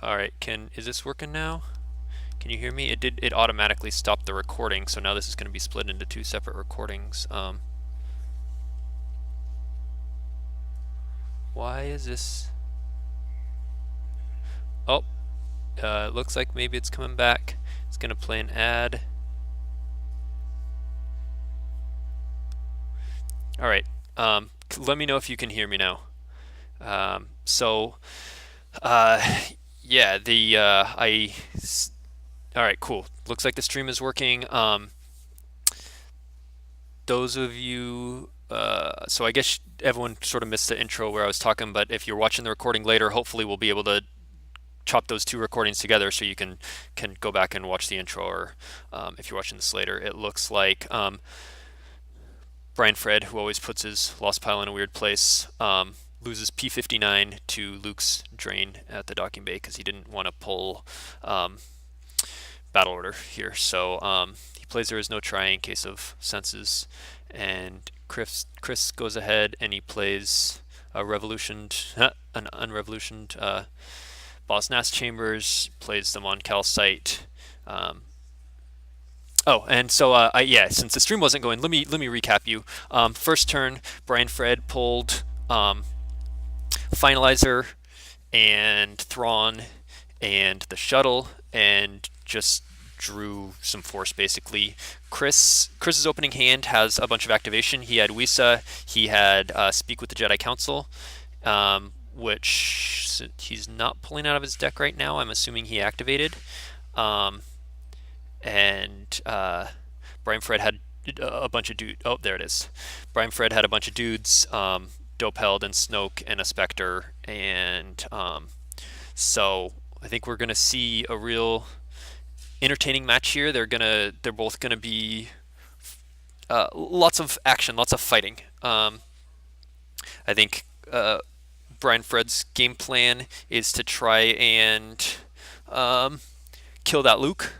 All right, is this working now? Can you hear me? It automatically stopped the recording, so now this is going to be split into two separate recordings. Why is this? Oh, looks like maybe it's coming back. It's going to play an ad. All right. Let me know if you can hear me now. Um, so, uh, yeah, all right, cool. Looks like the stream is working. Those of you, so I guess everyone sort of missed the intro where I was talking, but if you're watching the recording later, hopefully we'll be able to chop those two recordings together so you can go back and watch the intro, or if you're watching this later, it looks like Brian Fred, who always puts his lost pile in a weird place, loses P59 to Luke's drain at the docking bay because he didn't want to pull battle order here. So he plays There Is No Try in case of senses, and Chris goes ahead and he plays a revolutioned, an unrevolutioned Boss Nass Chambers, plays them on calcite. Oh, and so yeah, since the stream wasn't going, let me recap you. First turn, Brian Fred pulled Finalizer and Thrawn and the shuttle, and just drew some force basically. Chris's opening hand has a bunch of activation. He had Wisa, he had Speak with the Jedi Council, which he's not pulling out of his deck right now. I'm assuming he activated. Um, and Brian Fred had a bunch of dudes. Oh, there it is. Brian Fred had a bunch of dudes, Dopeld and Snoke and a Spectre, and so I think we're gonna see a real entertaining match here. They're both gonna be lots of action, lots of fighting. I think Brian Fred's game plan is to try and kill that Luke,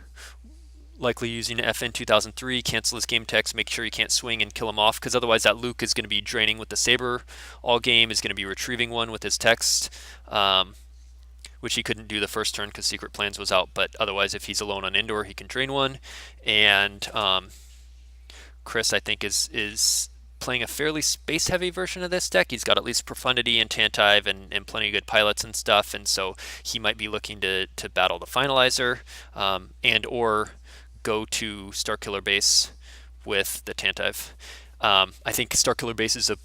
likely using FN 2003, cancel his game text, make sure he can't swing and kill him off, because otherwise that Luke is going to be draining with the saber all game, is going to be retrieving one with his text, which he couldn't do the first turn because Secret Plans was out, but otherwise if he's alone on Endor, he can drain one. And Chris, I think, is playing a fairly space heavy version of this deck. He's got at least Profundity and Tantive and plenty of good pilots and stuff, and so he might be looking to battle the Finalizer, and or go to Starkiller Base with the Tantive. I think Starkiller Base is a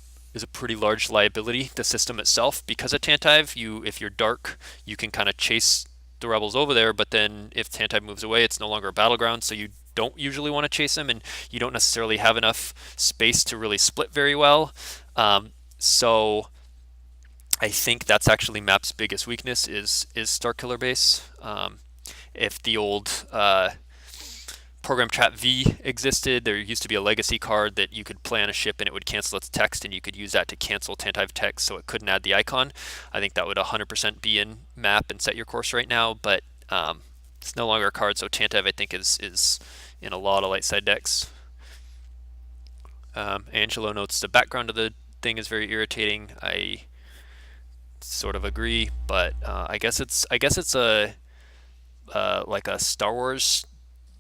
pretty large liability. The system itself, because of Tantive, if you're dark, you can kind of chase the rebels over there, but then if Tantive moves away, it's no longer a battleground, so you don't usually want to chase him, and you don't necessarily have enough space to really split very well. So I think that's actually Map's biggest weakness is Starkiller Base. If the old Program Trap V existed, there used to be a legacy card that you could play on a ship and it would cancel its text, and you could use that to cancel Tantive text so it couldn't add the icon. I think that would 100% be in Map and Set Your Course right now, but it's no longer a card, so Tantive, I think, is in a lot of light side decks. Angelo notes the background of the thing is very irritating. I sort of agree, but I guess it's a like a Star Wars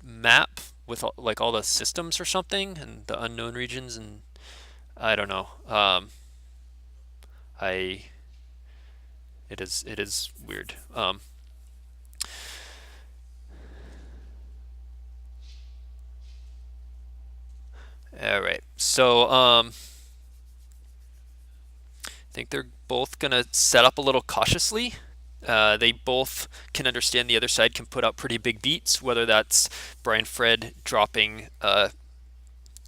map with like all the systems or something and the unknown regions, and I don't know. I it is weird. All right, so I think they're both gonna set up a little cautiously. They both can understand the other side can put out pretty big beats, whether that's Brian Fred dropping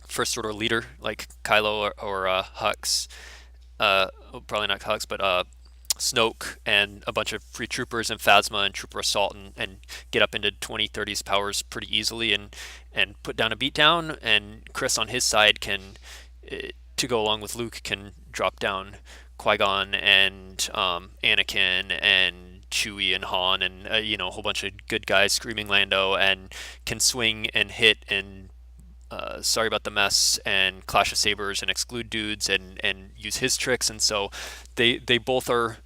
first order leader like Kylo or Hux, probably not Hux, but Snoke and a bunch of free troopers and Phasma and Trooper Assault, and get up into 20, 30s powers pretty easily and put down a beatdown. And Chris on his side can, to go along with Luke, can drop down Qui-Gon and Anakin and Chewie and Han and a whole bunch of good guys, screaming Lando, and can swing and hit and Sorry About the Mess and Clash of Sabers and exclude dudes and use his tricks. And so they both are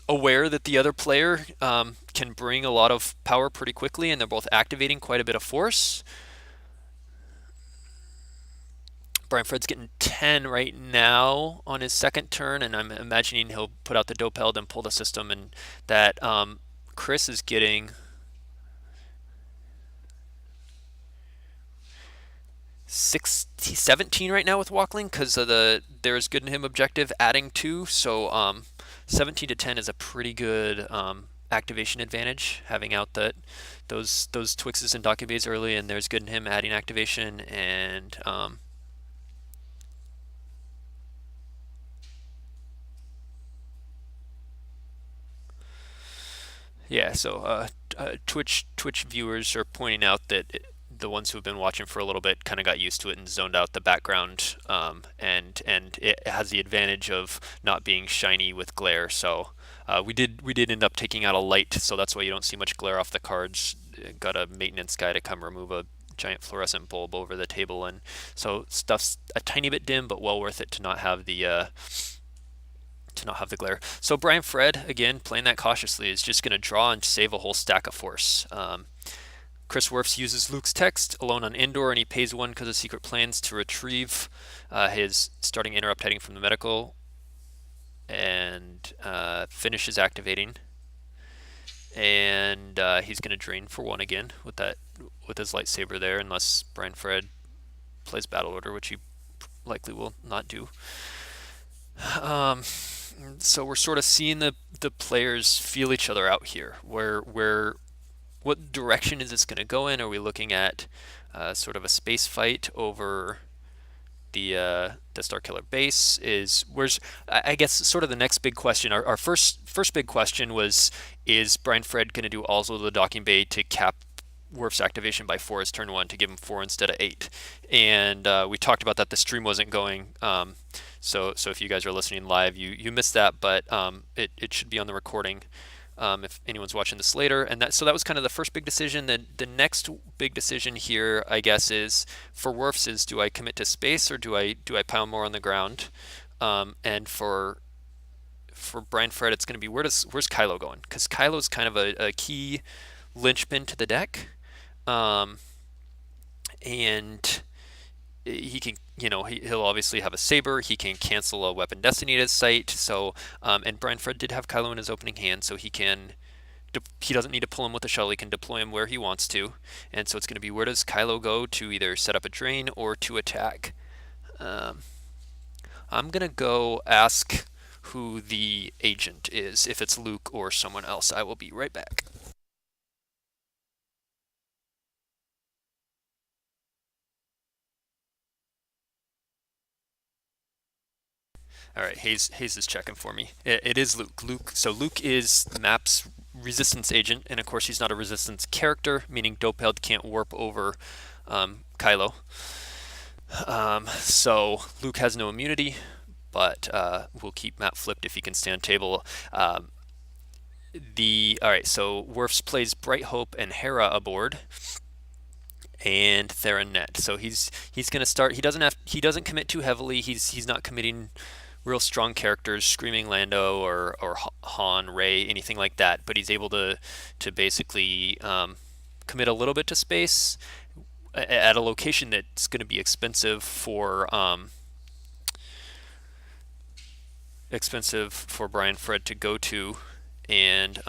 aware that the other player can bring a lot of power pretty quickly, and they're both activating quite a bit of force. Brian Fred's getting 10 right now on his second turn, and I'm imagining he'll put out the Dopeld and pull the system, and that Chris is getting 17 right now with Walkling because of there's good in him objective adding 2. So 17 to 10 is a pretty good activation advantage, having out those Twixes and Dakibes early, and there's good in him adding activation, and yeah. So Twitch viewers are pointing out that the ones who have been watching for a little bit kind of got used to it and zoned out the background, and it has the advantage of not being shiny with glare. So we did end up taking out a light, so that's why you don't see much glare off the cards. Got a maintenance guy to come remove a giant fluorescent bulb over the table, and so stuff's a tiny bit dim, but well worth it to not have the glare. So Brian Fred, again, playing that cautiously, is just going to draw and save a whole stack of force. Chris Werfs uses Luke's text alone on indoor, and he pays 1 because of secret plans to retrieve his starting interrupt heading from the medical, and finishes activating. And he's going to drain for 1 again with his lightsaber there, unless Brian Fred plays battle order, which he likely will not do. So we're sort of seeing the players feel each other out here. What direction is this going to go in? Are we looking at sort of a space fight over the Starkiller base? I guess sort of the next big question. Our first big question was, is Brian Fred going to do also the docking bay to cap Werf's activation by 4 as turn 1 to give him 4 instead of 8? And we talked about that. The stream wasn't going. So if you guys are listening live, you missed that, but it should be on the recording if anyone's watching this later. And that was kind of the first big decision. Then the next big decision here, I guess, is for Werfs is, do I commit to space or do I pile more on the ground? And for Brian Fred, it's going to be where's Kylo going? Because Kylo's kind of a key linchpin to the deck, and he can, he'll obviously have a saber. He can cancel a weapon destiny at his site. So, and Brian Fred did have Kylo in his opening hand, so he doesn't need to pull him with a shuttle. He can deploy him where he wants to, and so it's going to be, where does Kylo go to either set up a drain or to attack? I'm going to go ask who the agent is, if it's Luke or someone else. I will be right back. All right, Hayes is checking for me. It is Luke. So Luke is the map's resistance agent, and of course he's not a resistance character, meaning Dopeld can't warp over Kylo. So Luke has no immunity, but we'll keep map flipped if he can stand table. All right, so Werfs plays Bright Hope and Hera aboard, and Theranet. So he's going to start. He doesn't commit too heavily. He's not committing real strong characters, screaming Lando or Han, Rey, anything like that. But he's able to basically commit a little bit to space at a location that's going to be expensive for Brian Fred to go to, and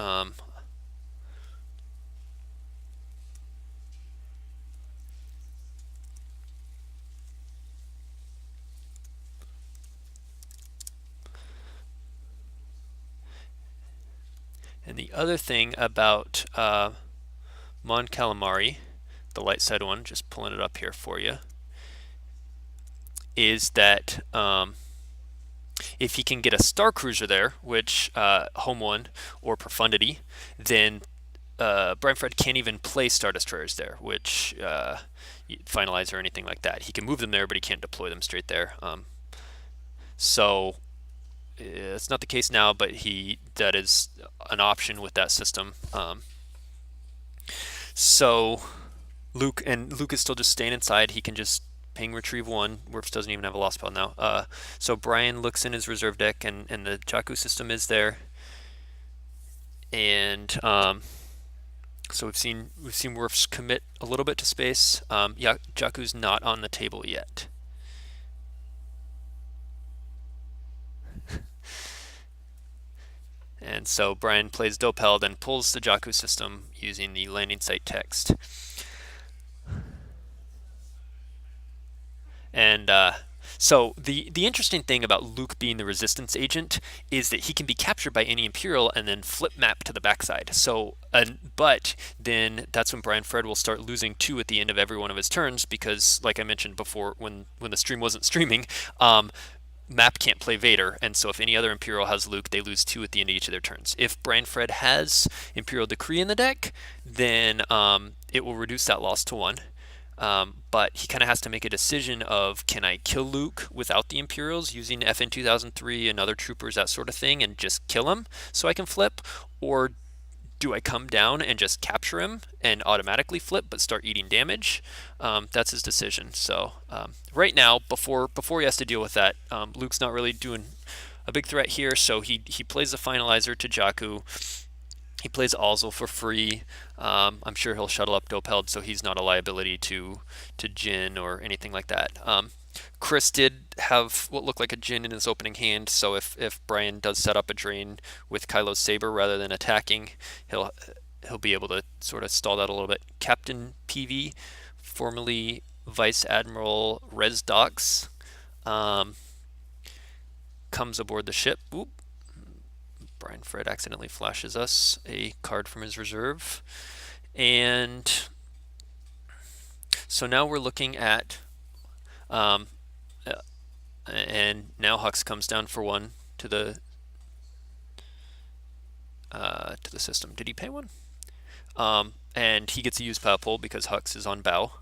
and the other thing about Mon Calamari, the light side one, just pulling it up here for you, is that if he can get a Star Cruiser there, which Home One or Profundity, then Brian Fred can't even play Star Destroyers there, which Finalize or anything like that. He can move them there, but he can't deploy them straight there. So it's not the case now, but that is an option with that system. So Luke is still just staying inside. He can just ping retrieve 1. Werfs doesn't even have a lost spell now. So Brian looks in his reserve deck, and the Jakku system is there. And so we've seen Worf's commit a little bit to space. Yeah, Jakku's not on the table yet. And so Brian plays Dopeld and pulls the Jakku system using the landing site text. And so the interesting thing about Luke being the resistance agent is that he can be captured by any Imperial and then flip map to the backside. So, but then that's when Brian Fred will start losing 2 at the end of every one of his turns because, like I mentioned before, when the stream wasn't streaming, Map can't play Vader, and so if any other Imperial has Luke, they lose 2 at the end of each of their turns. If Brian Fred has Imperial Decree in the deck, then it will reduce that loss to 1. But he kind of has to make a decision of, can I kill Luke without the Imperials using FN 2003 and other troopers, that sort of thing, and just kill him so I can flip? Or do I come down and just capture him and automatically flip but start eating damage? That's his decision. So right now, before he has to deal with that, Luke's not really doing a big threat here, so he plays the Finalizer to Jakku. He plays Ozzel for free. I'm sure he'll shuttle up Dopeld, so he's not a liability to Jin or anything like that. Chris did have what looked like a Jin in his opening hand, so if Brian does set up a drain with Kylo's Saber rather than attacking, he'll be able to sort of stall that a little bit. Captain PV, formerly Vice Admiral Resdox, comes aboard the ship. Oop. Brian Fred accidentally flashes us a card from his reserve. And so now we're looking at, and now Hux comes down for 1 to the system. Did he pay 1? And he gets to use Power Pull because Hux is on bow.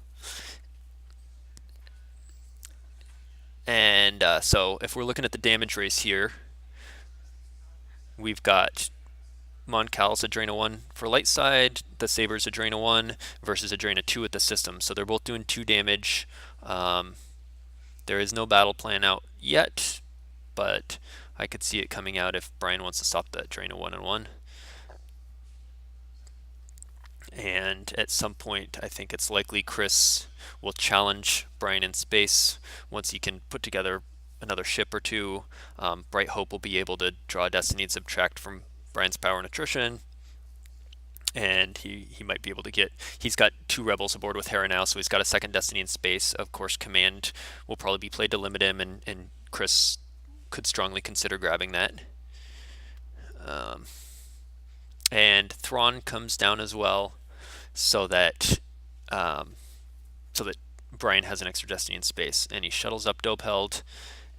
And so if we're looking at the damage race here, we've got Mon Cal's a drain of 1 for light side, the Saber's a drain of 1 versus a drain of 2 at the system. So they're both doing 2 damage. There is no battle plan out yet, but I could see it coming out if Brian wants to stop that drain of 1 and 1. And at some point, I think it's likely Chris will challenge Brian in space once he can put together another ship or 2. Bright Hope will be able to draw Destiny and subtract from Brian's power and attrition, and he might be able to get, he's got 2 rebels aboard with Hera now, so he's got a second Destiny in space. Of course, Command will probably be played to limit him, and Chris could strongly consider grabbing that. And Thrawn comes down as well, so that Brian has an extra Destiny in space, and he shuttles up Dopeld,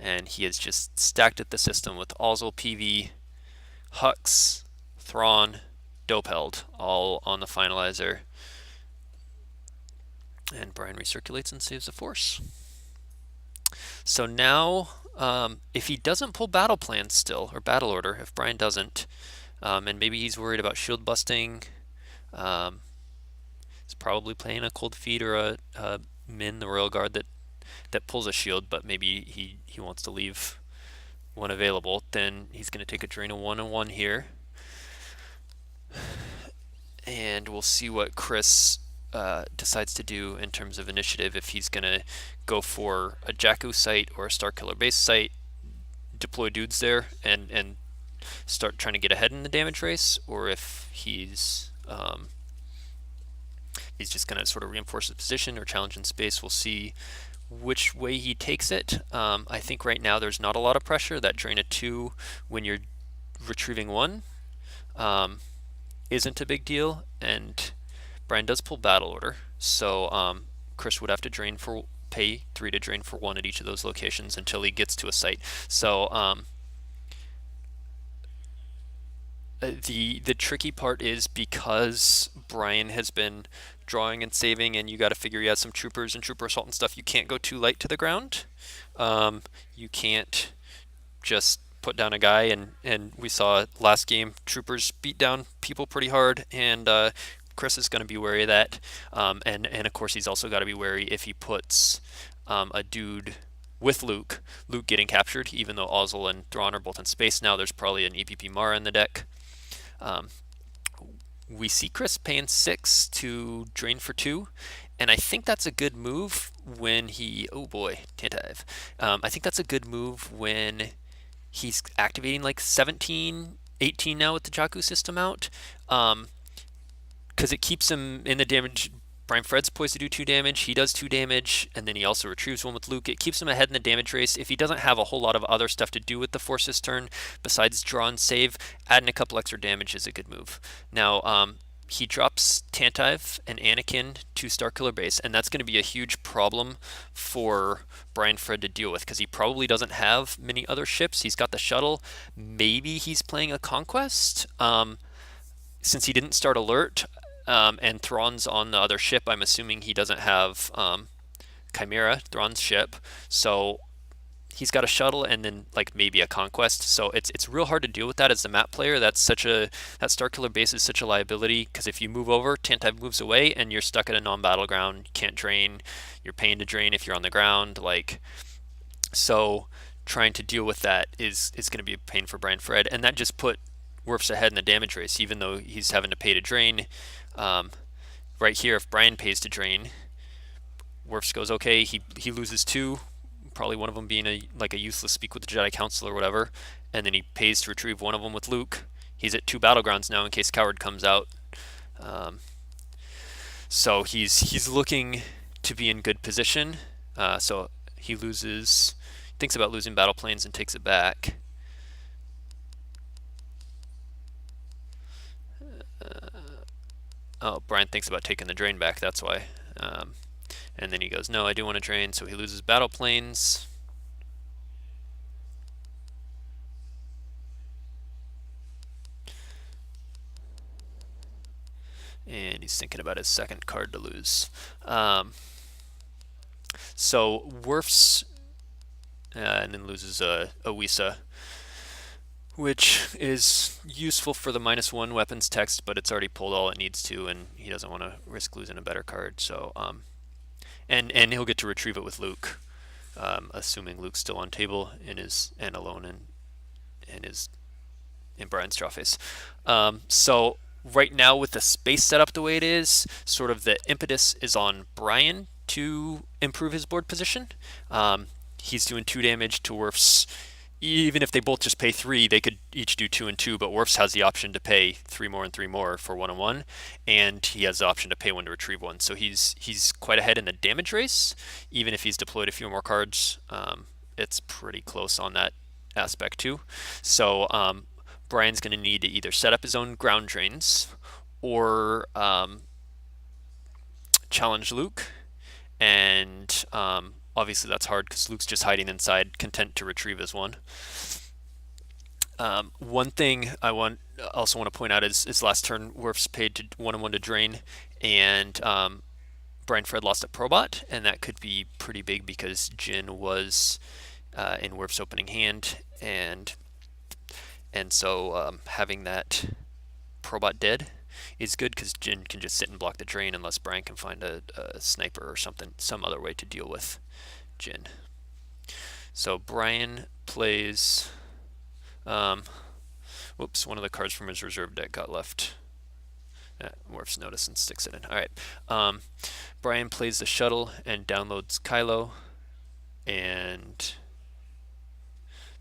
and he is just stacked at the system with Ozzel PV, Hux, Thrawn, Dopeld, all on the Finalizer. And Brian recirculates and saves the Force. So now, if he doesn't pull battle plans still, or battle order, if Brian doesn't, and maybe he's worried about shield busting, he's probably playing a Cold Feet or a Min, the Royal Guard, that pulls a shield, but maybe he wants to leave 1 available, then he's going to take a drain of 1 and 1 here. And we'll see what Chris decides to do in terms of initiative, if he's going to go for a Jakku site or a Starkiller base site, deploy dudes there, and start trying to get ahead in the damage race, or if he's just going to sort of reinforce his position or challenge in space. We'll see which way he takes it. I think right now there's not a lot of pressure. That drain of 2 when you're retrieving 1 isn't a big deal, and Brian does pull battle order, so Chris would have to pay 3 to drain for 1 at each of those locations until he gets to a site. So the tricky part is, because Brian has been drawing and saving, and you got to figure he has some troopers and trooper assault and stuff, you can't go too light to the ground. You can't just put down a guy, and we saw last game troopers beat down people pretty hard, and Chris is going to be wary of that. And of course he's also got to be wary if he puts a dude with Luke getting captured, even though Ozzel and Thrawn are both in space now. There's probably an EPP Mara in the deck. we see Chris paying 6 to drain for 2, and I think that's a good move when he, oh boy, Tantive. I think that's a good move when he's activating like 17, 18 now with the Jakku system out, because it keeps him in the damage. Brian Fred's poised to do 2 damage, he does 2 damage, and then he also retrieves 1 with Luke. It keeps him ahead in the damage race. If he doesn't have a whole lot of other stuff to do with the Forces turn besides draw and save, adding a couple extra damage is a good move. Now, he drops Tantive and Anakin to Starkiller Base, and that's going to be a huge problem for Brian Fred to deal with because he probably doesn't have many other ships. He's got the shuttle. Maybe he's playing a Conquest. Since he didn't start Alert, and Thrawn's on the other ship, I'm assuming he doesn't have Chimera, Thrawn's ship. So he's got a shuttle and then like maybe a Conquest. So it's real hard to deal with that as the map player. That Starkiller Base is such a liability because if you move over, Tantive moves away and you're stuck at a non-battleground. You can't drain. You're paying to drain if you're on the ground. So trying to deal with that is going to be a pain for Brian Fred, and that just put Werfs ahead in the damage race, even though he's having to pay to drain. Right here, if Brian pays to drain, Werfs goes okay. He loses 2, probably one of them being a useless Speak with the Jedi Council or whatever, and then he pays to retrieve one of them with Luke. He's at 2 battlegrounds now in case Coward comes out. So he's looking to be in good position. So he thinks about losing battle planes and takes it back. Oh, Brian thinks about taking the drain back, that's why. And then he goes, no, I do want to drain, so he loses battle planes. And he's thinking about his second card to lose. So Werfs, and then loses a Wisa, which is useful for the -1 weapons text, but it's already pulled all it needs to, and he doesn't want to risk losing a better card. So, and he'll get to retrieve it with Luke, assuming Luke's still on table and alone in Brian's draw phase. So right now with the space setup the way it is, sort of the impetus is on Brian to improve his board position. He's doing 2 damage to Werfs. Even if they both just pay 3, they could each do 2 and 2, but Werfs has the option to pay 3 more and 3 more for 1 and 1, and he has the option to pay 1 to retrieve 1. So he's quite ahead in the damage race, even if he's deployed a few more cards. It's pretty close on that aspect too. So Brian's going to need to either set up his own ground drains or challenge Luke, and obviously that's hard because Luke's just hiding inside, content to retrieve his 1. One thing I also want to point out is last turn Werfs paid to 1 and 1 to drain, and Brian Fred lost a Probot, and that could be pretty big because Jyn was in Werfs' opening hand, and so having that Probot dead is good because Jyn can just sit and block the drain unless Brian can find a sniper or some other way to deal with Jyn. So Brian plays. Whoops, one of the cards from his reserve deck got left. Werfs notice and sticks it in. All right. Brian plays the shuttle and downloads Kylo, and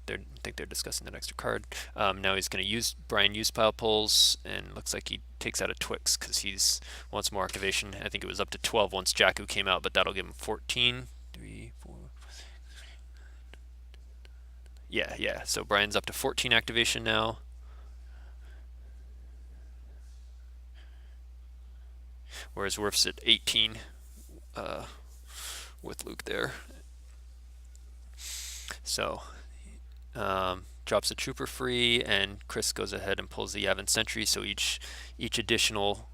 I think they're discussing that extra card. Now he's going to Brian use pile pulls, and looks like he takes out a Twix because he wants more activation. I think it was up to 12 once Jakku came out, but that'll give him 14. 3, 4. Yeah. So Brian's up to 14 activation now. Whereas Werf's at 18 with Luke there. So drops a trooper free, and Chris goes ahead and pulls the Yavin Sentry. So each additional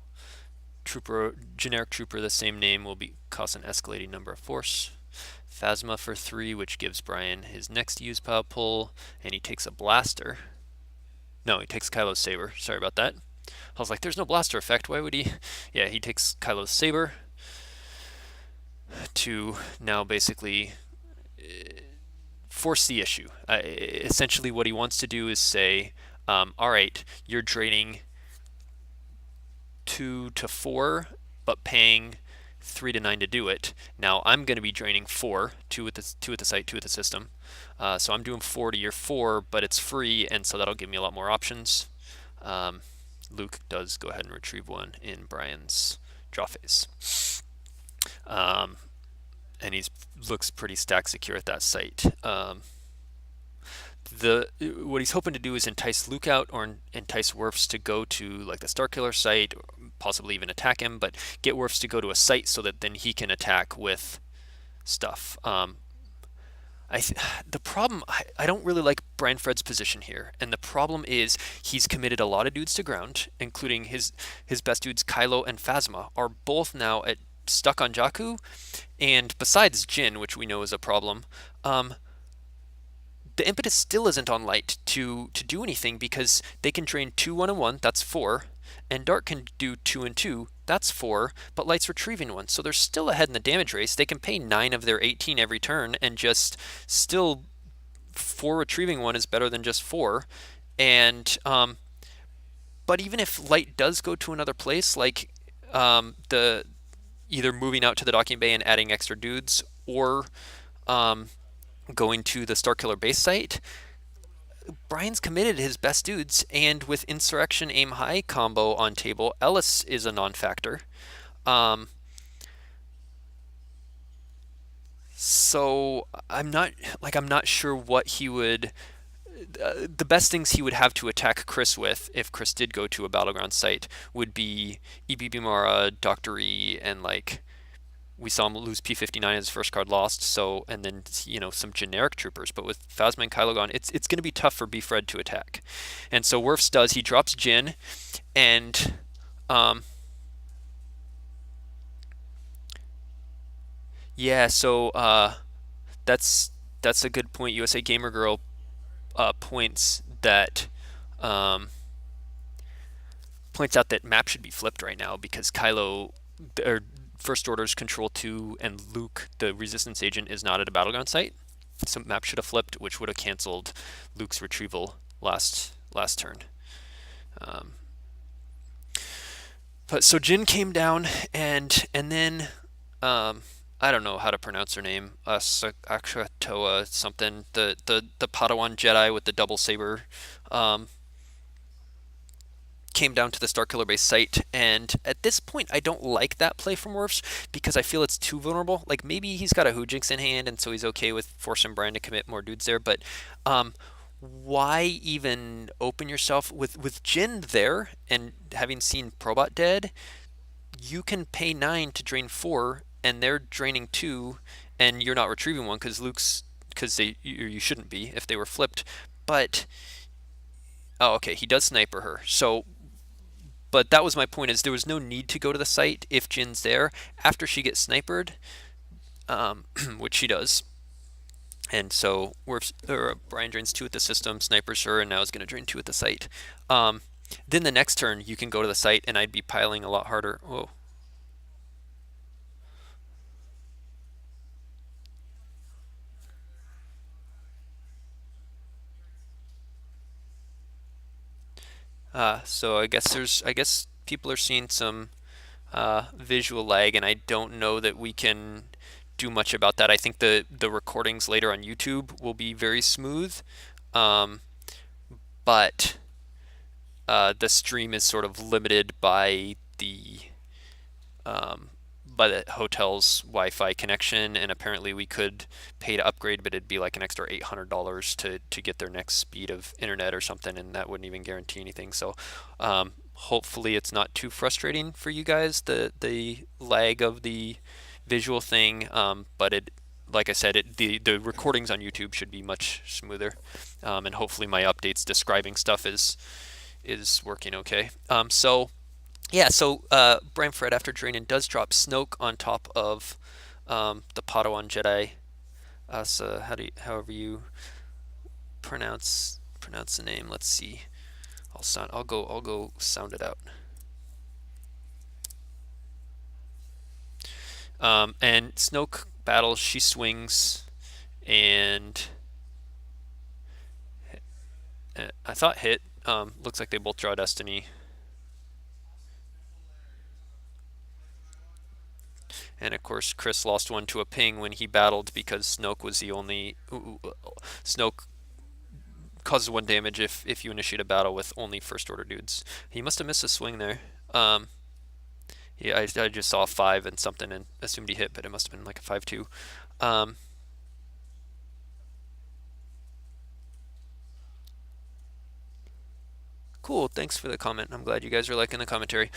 generic trooper the same name will cost an escalating number of force. Phasma for 3, which gives Brian his next use pile pull, and he takes a blaster. No, he takes Kylo's saber. Sorry about that. I was like, there's no blaster effect. Why would he? Yeah, he takes Kylo's saber to now basically force the issue. Essentially, what he wants to do is say, all right, you're draining 2 to 4, but paying 3 to 9 to do it. Now I'm going to be draining 4, 2 at the site, 2 at the system. So I'm doing 4 to your 4, but it's free, and so that'll give me a lot more options. Um, Luke does go ahead and retrieve one in Brian's draw phase. Um, and he looks pretty stack secure at that site. What he's hoping to do is entice Luke out or entice Werfs to go to like the Starkiller site, or possibly even attack him, but get Werfs to go to a site so that then he can attack with stuff. The problem, I don't really like Brian Fred's position here, and the problem is he's committed a lot of dudes to ground, including his best dudes Kylo and Phasma are both now stuck on Jakku, and besides Jin, which we know is a problem, the impetus still isn't on Light to do anything because they can drain 2 1 and 1, that's 4, and Dark can do 2 and 2, that's 4, but Light's retrieving 1, so they're still ahead in the damage race. They can pay 9 of their 18 every turn and just still 4 retrieving 1 is better than just 4. And but even if Light does go to another place, like the either moving out to the docking bay and adding extra dudes, or going to the Starkiller base site, Brian's committed his best dudes, and with Insurrection Aim High combo on table, Ellis is a non-factor. So I'm not sure what he would. The best things he would have to attack Chris with, if Chris did go to a battleground site, would be EBB Mara, Doctor E, and like we saw him lose P59 as his first card lost, so and then some generic troopers. But with Phasma and Kylo gone, it's going to be tough for B Fred to attack. And so Werfs does, he drops Jin, and yeah, so that's a good point. USA Gamer Girl points out that map should be flipped right now because Kylo, or First Order's Control 2, and Luke, the Resistance agent, is not at a battleground site. So map should have flipped, which would have canceled Luke's retrieval last turn. But so Jin came down, and then I don't know how to pronounce her name, Akshatoa something, the Padawan Jedi with the double saber, came down to the Starkiller base site, and at this point I don't like that play from Werfs because I feel it's too vulnerable. Like maybe he's got a Hoojinx in hand and so he's okay with forcing Brian to commit more dudes there, but why even open yourself with Jin there, and having seen Probot dead, you can pay 9 to drain 4 and they're draining 2 and you're not retrieving 1 because you shouldn't be if they were flipped. But okay, he does sniper her, so but that was my point, is there was no need to go to the site if Jin's there after she gets snipered, which she does. And so Brian drains 2 at the system, snipers her, and now is going to drain 2 at the site. Then the next turn you can go to the site and I'd be piling a lot harder. Whoa. So I guess people are seeing some visual lag, and I don't know that we can do much about that. I think the recordings later on YouTube will be very smooth, but the stream is sort of limited by the hotel's Wi-Fi connection, and apparently we could pay to upgrade, but it'd be like an extra $800 to get their next speed of internet or something, and that wouldn't even guarantee anything. So hopefully it's not too frustrating for you guys, the lag of the visual thing, but like I said, the recordings on YouTube should be much smoother, and hopefully my updates describing stuff is working okay. So yeah, so Brian Fred, after draining, does drop Snoke on top of the Padawan Jedi. So however you pronounce the name. Let's see. I'll go sound it out. And Snoke battles. She swings, and I thought hit. Looks like they both draw Destiny. And of course, Chris lost one to a ping when he battled because Snoke was the only. Snoke causes one damage if you initiate a battle with only first order dudes. He must have missed a swing there. Um, yeah, I just saw 5 and something and assumed he hit, but it must have been like a 5-2. Um, Cool. Thanks for the comment. I'm glad you guys are liking the commentary.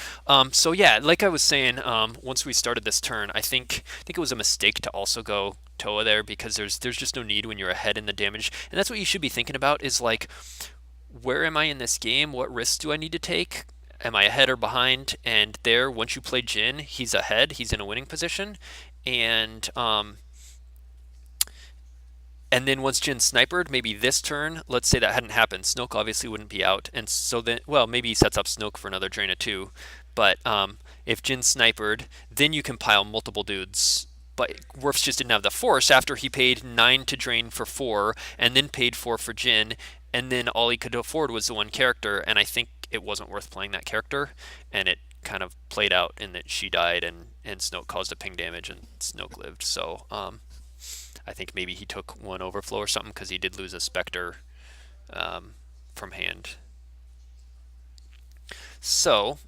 So yeah, like I was saying, once we started this turn, I think it was a mistake to also go Toa there because there's just no need when you're ahead in the damage, and that's what you should be thinking about is like, where am I in this game? What risks do I need to take? Am I ahead or behind? And there, once you play Jin, he's ahead. He's in a winning position, and then once Jin snipered, maybe this turn, let's say that hadn't happened, Snoke obviously wouldn't be out, and so then, well, maybe he sets up Snoke for another drain of 2, but if Jin snipered, then you can pile multiple dudes. But Worfs just didn't have the force after he paid 9 to drain for 4, and then paid 4 for Jin, and then all he could afford was the one character, and I think it wasn't worth playing that character, and it kind of played out in that she died, and Snoke caused a ping damage, and Snoke lived, so I think maybe he took one overflow or something because he did lose a Spectre from hand. So,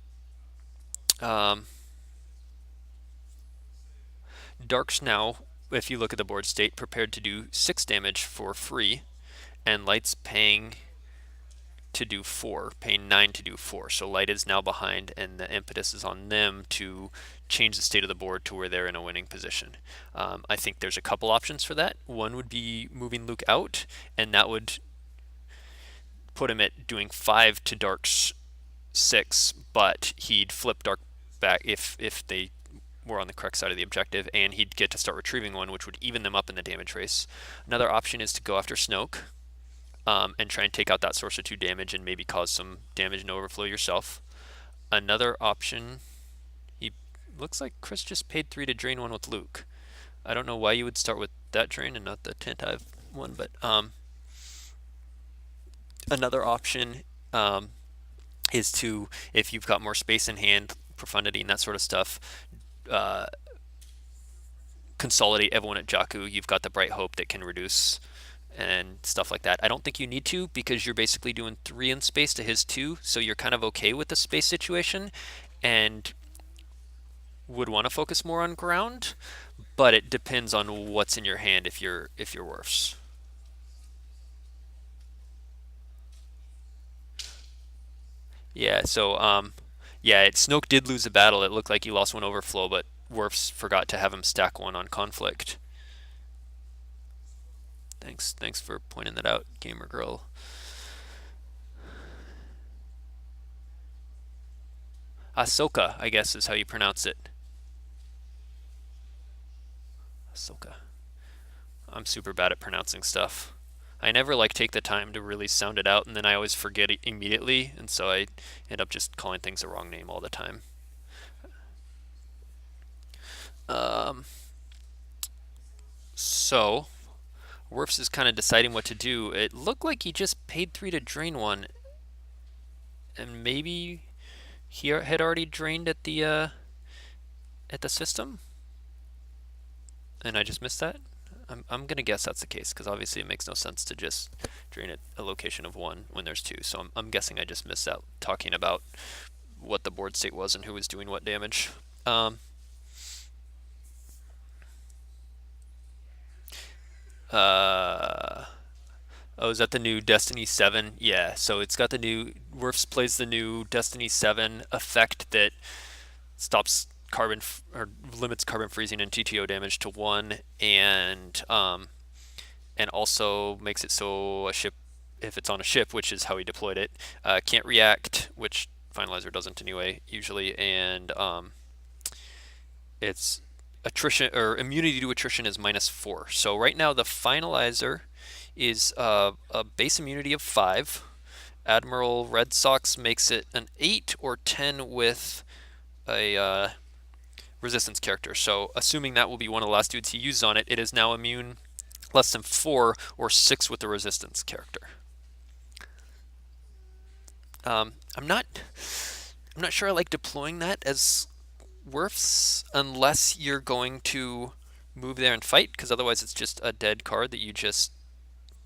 um, Dark's now, if you look at the board state, prepared to do 6 damage for free, and Light's paying to do 4, paying 9 to do 4. So Light is now behind, and the impetus is on them to change the state of the board to where they're in a winning position. I think there's a couple options for that. One would be moving Luke out, and that would put him at doing 5 to Dark's 6, but he'd flip Dark back if they were on the correct side of the objective, and he'd get to start retrieving one, which would even them up in the damage race. Another option is to go after Snoke, and try and take out that source of 2 damage and maybe cause some damage and overflow yourself. Another option, he looks like Chris just paid 3 to drain one with Luke. I don't know why you would start with that drain and not the Tantive one, but another option is to, if you've got more space in hand, profundity and that sort of stuff, uh, consolidate everyone at Jakku. You've got the Bright Hope that can reduce and stuff like that. I don't think you need to because you're basically doing 3 in space to his 2, so you're kind of okay with the space situation and would want to focus more on ground, but it depends on what's in your hand if you're Worfs. Yeah, so yeah, Snoke did lose a battle. It looked like he lost one overflow, but Worfs forgot to have him stack one on conflict. Thanks for pointing that out, Gamer Girl. Ahsoka, I guess is how you pronounce it. Ahsoka. I'm super bad at pronouncing stuff. I never like take the time to really sound it out, and then I always forget it immediately, and so I end up just calling things the wrong name all the time. Um, so Worfs is kind of deciding what to do. It looked like he just paid 3 to drain one, and maybe he had already drained at the system, and I just missed that. I'm gonna guess that's the case because obviously it makes no sense to just drain at a location of 1 when there's 2. So I'm guessing I just missed out talking about what the board state was and who was doing what damage. Uh, oh, is that the new Destiny 7? Yeah, so it's got the new Worfs plays the new Destiny 7 effect that stops carbon or limits carbon freezing and TTO damage to 1, and also makes it so a ship, if it's on a ship, which is how he deployed it, can't react, which Finalizer doesn't anyway usually, and its attrition or immunity to attrition is -4. So right now the Finalizer is a base immunity of 5. Admiral Red Sox makes it an 8 or 10 with a resistance character. So assuming that will be one of the last dudes he uses on it, it is now immune less than 4 or 6 with the resistance character. I'm not sure I like deploying that as Werfs unless you're going to move there and fight, because otherwise it's just a dead card that you just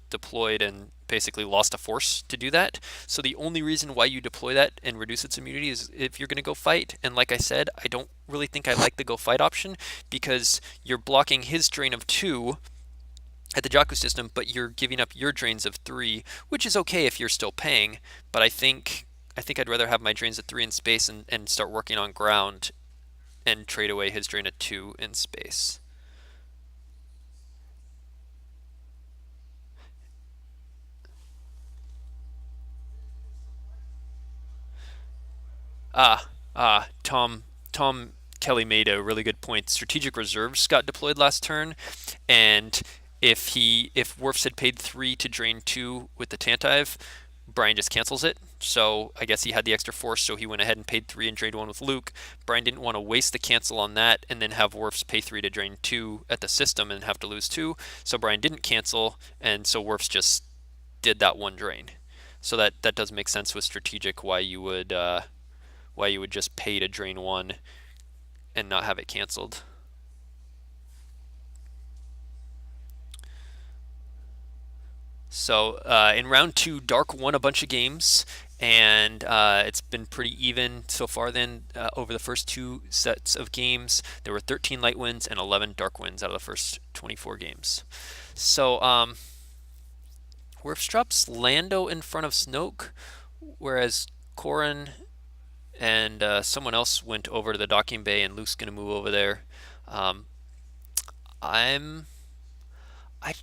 deployed and basically lost a force to do that. So the only reason why you deploy that and reduce its immunity is if you're going to go fight. And like I said, I don't really think I like the go fight option because you're blocking his drain of 2 at the Jakku system, but you're giving up your drains of 3, which is okay if you're still paying. But I think I'd rather have my drains of 3 in space and start working on ground and trade away his drain of 2 in space. Tom Kelly made a really good point. Strategic reserves got deployed last turn, and if Worfs had paid 3 to drain 2 with the Tantive, Brian just cancels it. So I guess he had the extra force, so he went ahead and paid 3 and drained 1 with Luke. Brian didn't want to waste the cancel on that and then have Worfs pay 3 to drain 2 at the system and have to lose 2. So Brian didn't cancel, and so Worfs just did that one drain. So that does make sense with strategic why you would just pay to drain 1 and not have it canceled. So in round 2, Dark won a bunch of games, and it's been pretty even so far. Then over the first 2 sets of games, there were 13 light wins and 11 dark wins out of the first 24 games. So Werfs drops Lando in front of Snoke, whereas Corrin and someone else went over to the docking bay, and Luke's gonna move over there. Um, I'm I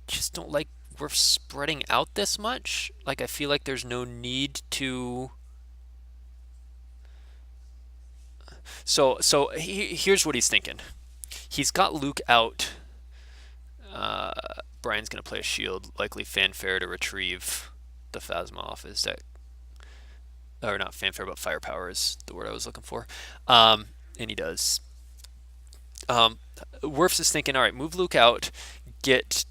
just don't like we're spreading out this much. Like I feel like there's no need to. Here's what he's thinking. He's got Luke out. Uh, Brian's gonna play a shield, likely fanfare to retrieve the Phasma off his deck, or not fanfare, but firepower is the word I was looking for. And he does. Um, Werfs is thinking, all right, move Luke out, get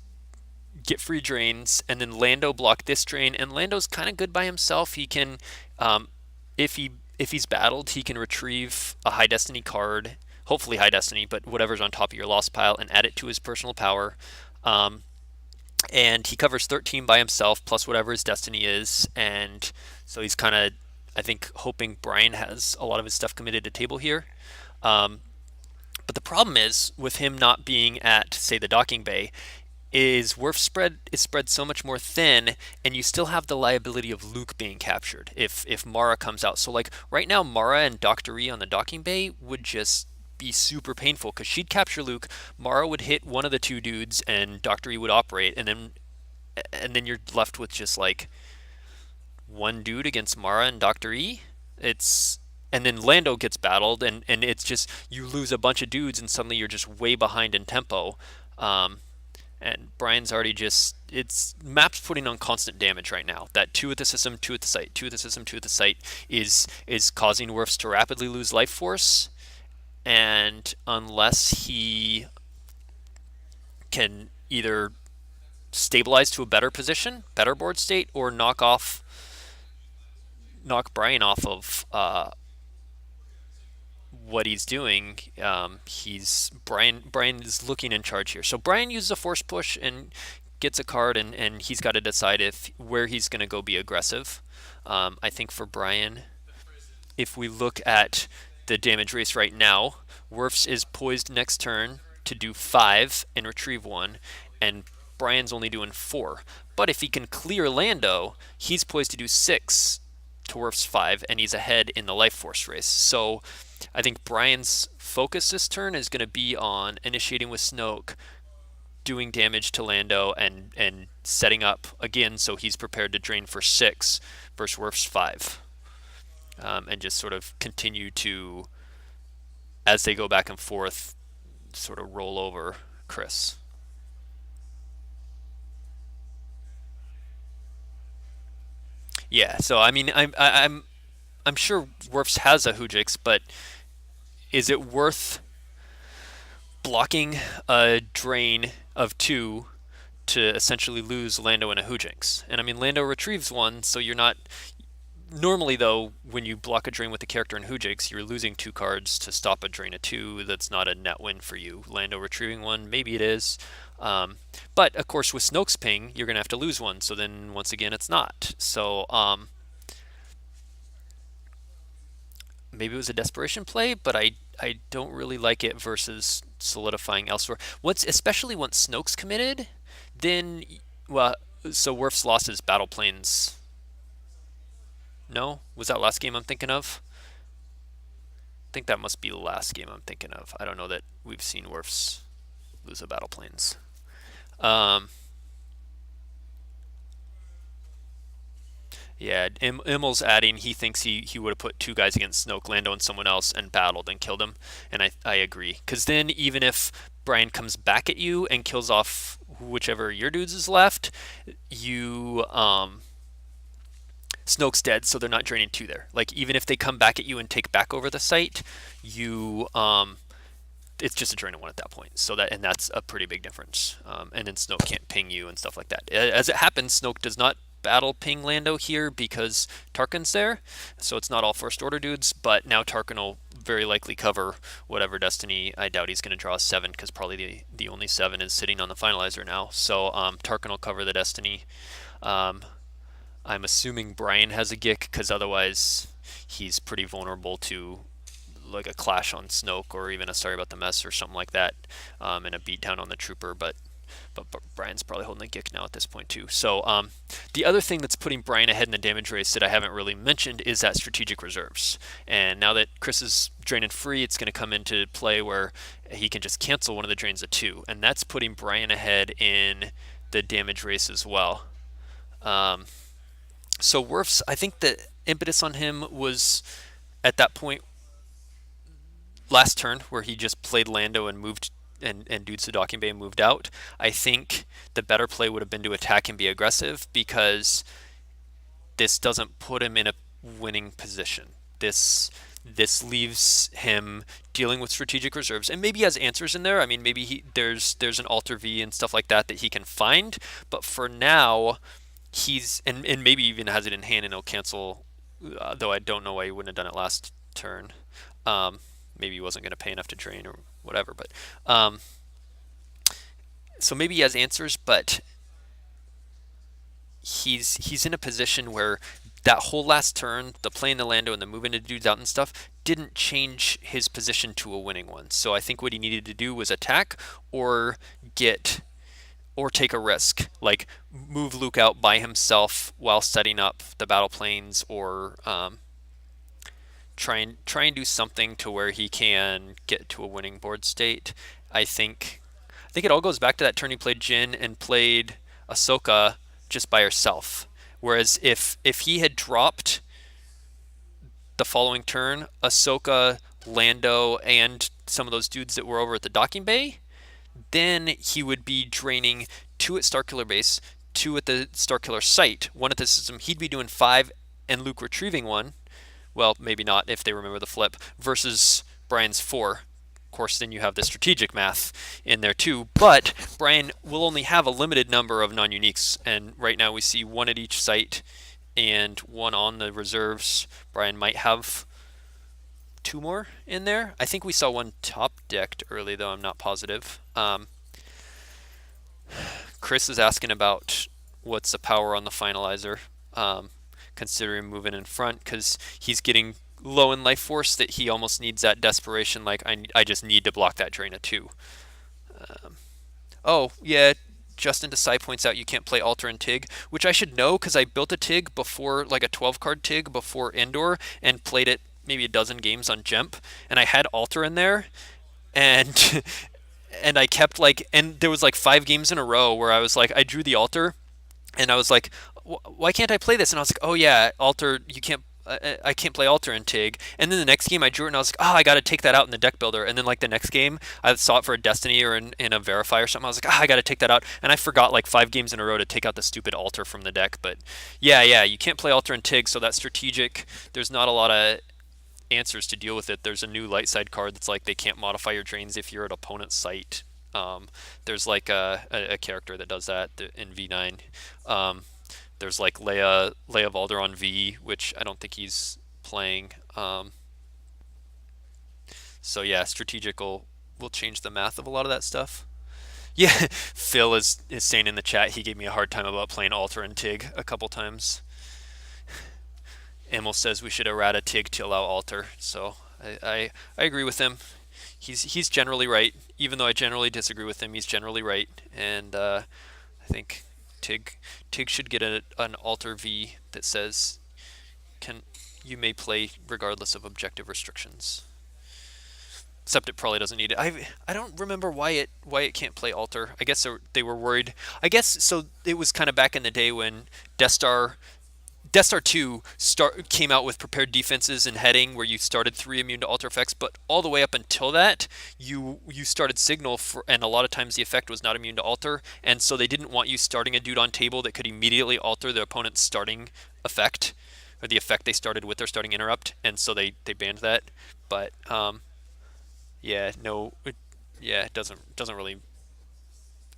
get free drains, and then Lando block this drain. And Lando's kind of good by himself. He can, um, if he's battled, he can retrieve a High Destiny card, hopefully High Destiny, but whatever's on top of your lost pile, and add it to his personal power. Um, and he covers 13 by himself plus whatever his destiny is, and so he's kind of, I think, hoping Brian has a lot of his stuff committed to table here. Um, but the problem is with him not being at, say, the docking bay, is Werf spread is spread so much more thin, and you still have the liability of Luke being captured if Mara comes out. So like right now, Mara and Doctor E on the docking bay would just be super painful because she'd capture Luke, Mara would hit one of the 2 dudes, and Doctor E would operate, and then you're left with just like one dude against Mara and Doctor E. It's and then Lando gets battled, and it's just you lose a bunch of dudes, and suddenly you're just way behind in tempo. Um, and Brian's already just it's maps putting on constant damage right now. That 2 at the system, 2 at the site, 2 at the system, 2 at the site is causing Werfs to rapidly lose life force, and unless he can either stabilize to a better position, better board state, or knock Brian off of what he's doing, he's Brian is looking in charge here. So Brian uses a force push and gets a card, and he's got to decide if where he's going to go be aggressive. I think for Brian, if we look at the damage race right now, Werfs is poised next turn to do 5 and retrieve 1, and Brian's only doing 4. But if he can clear Lando, he's poised to do 6 to Werf's 5, and he's ahead in the life force race. So I think Brian's focus this turn is going to be on initiating with Snoke, doing damage to Lando, and setting up again so he's prepared to drain for 6 versus Werf's 5. And just sort of continue to, as they go back and forth, sort of roll over Chris. Yeah, so I mean, I'm sure Werfs has a Hujix, but is it worth blocking a drain of 2 to essentially lose Lando and a Hujix? And I mean, Lando retrieves 1, so you're Normally, though, when you block a drain with a character in Hujix, you're losing 2 cards to stop a drain of 2. That's not a net win for you. Lando retrieving 1, maybe it is. Um, but, of course, with Snoke's ping, you're going to have to lose 1. So then, once again, it's not. So, maybe it was a desperation play, but I don't really like it versus solidifying elsewhere. Especially once Snoke's committed, then, well, so Worf's lost his battle planes. No? Was that last game I'm thinking of? I think that must be the last game I'm thinking of. I don't know that we've seen Worfs lose a battle planes. Um, yeah, Immel's adding he thinks he would have put 2 guys against Snoke, Lando, and someone else and battled and killed him, and I agree. Because then even if Brian comes back at you and kills off whichever your dudes is left, you Snoke's dead, so they're not draining 2 there. Like even if they come back at you and take back over the site, you it's just a drain of 1 at that point. So that's a pretty big difference. And then Snoke can't ping you and stuff like that. As it happens, Snoke does not battle ping Lando here because Tarkin's there, so it's not all first order dudes. But now Tarkin will very likely cover whatever Destiny. I doubt he's going to draw a 7 because probably the only 7 is sitting on the finalizer now. So Tarkin will cover the Destiny. Um, I'm assuming Brian has a Gick because otherwise he's pretty vulnerable to like a clash on Snoke or even a sorry about the mess or something like that, and a beatdown on the trooper. But Brian's probably holding the Gick now at this point too. So the other thing that's putting Brian ahead in the damage race that I haven't really mentioned is that strategic reserves. And now that Chris is draining free, it's going to come into play where he can just cancel one of the drains of 2, and that's putting Brian ahead in the damage race as well. Um, so Worf's, I think the impetus on him was at that point last turn where he just played Lando and moved and dudes to docking bay and moved out. I think the better play would have been to attack and be aggressive because this doesn't put him in a winning position. This leaves him dealing with strategic reserves, and maybe he has answers in there. I mean, maybe there's an alter V and stuff like that he can find. But for now, he's and maybe even has it in hand and he'll cancel. Though I don't know why he wouldn't have done it last turn. Um, Maybe he wasn't going to pay enough to drain or whatever. But so maybe he has answers, but he's in a position where that whole last turn, the playing the Lando and the moving the dudes out and stuff, didn't change his position to a winning one. So I think what he needed to do was attack or get or take a risk, like move Luke out by himself while setting up the battle planes, or try and do something to where he can get to a winning board state. I think it all goes back to that turn he played Jin and played Ahsoka just by herself. Whereas if he had dropped the following turn Ahsoka, Lando, and some of those dudes that were over at the docking bay, then he would be draining 2 at Starkiller Base, 2 at the Starkiller site, 1 at the system. He'd be doing 5 and Luke retrieving 1. Well, maybe not if they remember the flip, versus Brian's 4. Of course, then you have the strategic math in there too, but Brian will only have a limited number of non-uniques, and right now we see 1 at each site and 1 on the reserves. Brian might have 2 more in there. I think we saw 1 top decked early, though I'm not positive. Chris is asking about what's the power on the finalizer, considering moving in front, because he's getting low in life force that he almost needs that desperation, like I just need to block that drain of 2. Um, oh, yeah, Justin Desai points out you can't play Alter and Tig, which I should know because I built a Tig before, like a 12 card Tig before Endor, and played it maybe a dozen games on Jemp, and I had Alter in there, and and I kept like, and there was like 5 games in a row where I was like, I drew the Alter, and I was like, why can't I play this? And I was like, oh yeah, Alter, you can't. I can't play Alter and Tig. And then the next game I drew it and I was like, oh, I got to take that out in the deck builder. And then like the next game I saw it for a Destiny or in a Verify or something. I was like, oh, I got to take that out. And I forgot like 5 games in a row to take out the stupid Alter from the deck. But yeah, you can't play Alter and Tig. So that strategic, there's not a lot of answers to deal with it. There's a new light side card that's like they can't modify your drains if you're at opponent's site. There's like a character that does that in V9. There's like Leia Valderon V, which I don't think he's playing. So yeah, strategic will change the math of a lot of that stuff. Yeah, Phil is saying in the chat he gave me a hard time about playing Alter and Tig a couple times. Emil says we should errata Tig to allow Alter. So I agree with him. He's generally right. Even though I generally disagree with him, he's generally right. And I think Tig should get an Alter V that says can you may play regardless of objective restrictions. Except it probably doesn't need it. I don't remember why it can't play Alter. I guess they were worried. I guess so. It was kind of back in the day when Death Star 2 came out with prepared defenses and heading where you started 3 immune to alter effects, but all the way up until that, you started signal and a lot of times the effect was not immune to alter, and so they didn't want you starting a dude on table that could immediately alter the opponent's starting effect or the effect they started with their starting interrupt, and so they banned that. But yeah, no, yeah, it doesn't really